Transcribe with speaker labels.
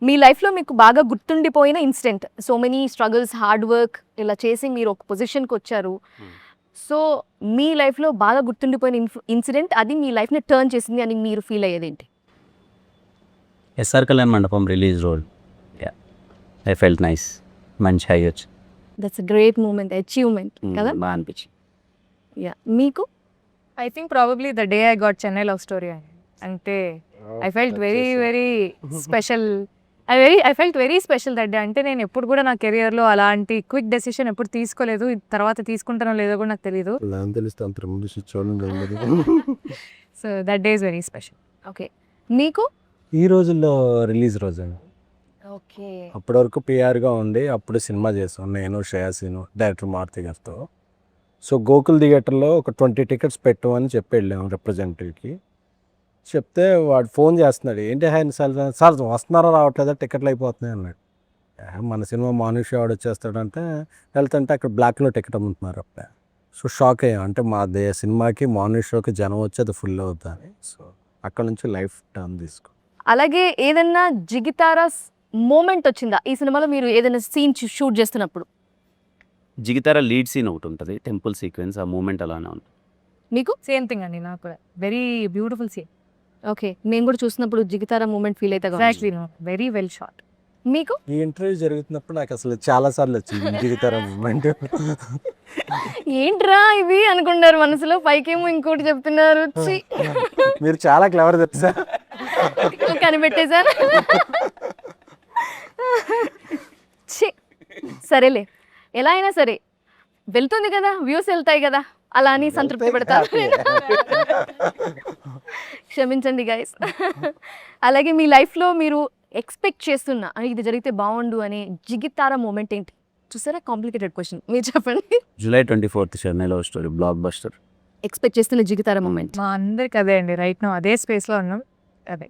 Speaker 1: మీ లైఫ్లో మీకు బాగా గుర్తుండిపోయిన incident, so many struggles, hard work ఇలా చేసి మీరు ఒక పొజిషన్కి వచ్చారు. సో మీ లైఫ్లో బాగా గుర్తుండిపోయిన ఇన్సిడెంట్, అది మీ లైఫ్ని టర్న్ చేసింది అని మీరు ఫీల్ అయ్యేది ఏంటి?
Speaker 2: ఎస్ఆర్ కళ్యాణ్ మండపం రిలీజ్ రోజు ఐ ఫెల్ట్ నైస్, మంచి హై వచ్చి
Speaker 1: that's a great moment, achievement కదా.
Speaker 2: బాగా అనిపించింది.
Speaker 1: యా, మీకు?
Speaker 3: I think probably the day I got Chennai Love Story. అంటే I felt very special. I felt very special that day. అంటే నేను ఎప్పుడు కూడా నా కెరియర్లో అలాంటి క్విక్ డెసిషన్ ఎప్పుడు తీసుకోలేదు. తర్వాత తీసుకుంటానో లేదో కూడా నాకు తెలియదు. So that day is very special.
Speaker 1: Okay, మీకు?
Speaker 4: ఈ రోజుల్లో రిలీజ్ రోజు అండి.
Speaker 1: ఓకే,
Speaker 4: అప్పటి వరకు పిఆర్గా ఉండి అప్పుడు సినిమా చేస్తాం నేను, శ్రేయాసీను, డైరెక్టర్ మారుతి గారితో. సో గోకుల్ థియేటర్లో ఒక 20 టికెట్స్ పెట్టమని చెప్పి వెళ్ళాము రిప్రజెంటేటివ్కి. చెప్తే వాడు ఫోన్ చేస్తున్నాడు, ఏంటి ఆయన సార్ వస్తున్నారా రావట్లేదా, టికెట్లు అయిపోతున్నాయి అన్నాడు. మన సినిమా మానుష్ వాడు వచ్చేస్తాడంటే వెళ్తుంటే అక్కడ బ్లాక్లో టికెట్ అమ్ముతున్నారు అప్పుడే. సో షాక్ అయ్యాం, అంటే మా సినిమాకి మార్నింగ్ షోకి జనం వచ్చి అది ఫుల్ అవుతుంది. సో అక్కడ నుంచి లైఫ్ టర్న్ తీసుకో.
Speaker 1: అలాగే ఏదన్నా జిగితారా మూమెంట్ వచ్చిందా ఈ సినిమాలో, మీరు ఏదైనా సీన్ షూట్ చేస్తున్నప్పుడు?
Speaker 2: జిగితార లీడ్ సీన్ ఒకటి ఉంటుంది, టెంపుల్ సీక్వెన్స్, ఆ మూమెంట్ అలానే ఉంటుంది.
Speaker 1: మీకు?
Speaker 3: సేమ్ థింగ్ అండి, నాకు కూడా వెరీ బ్యూటిఫుల్ సీన్.
Speaker 1: ఓకే, నేను కూడా చూసినప్పుడు జిగితారా మూమెంట్ ఫీల్ అయితే
Speaker 3: ఎగ్జాక్ట్లీ, వెరీ వెల్ షాట్.
Speaker 1: మీకు?
Speaker 4: ఈ ఇంటర్వ్యూ జరుగుతున్నప్పుడు నాకు అసలు చాలా సార్లు వచ్చింది దిగుతారా మూమెంట్.
Speaker 1: ఏంట్రా ఇవి అనుకున్నారు మనసులో, పైకేమో ఇంకోటి చెప్తున్నారు.
Speaker 4: మీరు చాలా క్లవర్ తెలుసా,
Speaker 1: కనిపెట్టేశారు. సరేలే, ఎలా అయినా సరే వెళ్తుంది కదా, వ్యూస్ వెళ్తాయి కదా, అలా అని సంతృప్తి పెడతారు. క్షమించండి గైస్. అలాగే మీ లైఫ్లో మీరు ఎక్స్పెక్ట్ చేస్తున్న ఇది జరిగితే బాగుండు అనే జిగితారా మూమెంట్ ఏంటి? చూసారా, కాంప్లికేటెడ్ క్వశ్చన్, మీరు చెప్పండి.
Speaker 2: July 24 Chennai love story block buster.
Speaker 1: Expect చేస్తున్న జిగితారా మూమెంట్?
Speaker 3: మా అందరికి అదే అండి, రైట్ నో అదే స్పేస్లో ఉన్నాం, అదే.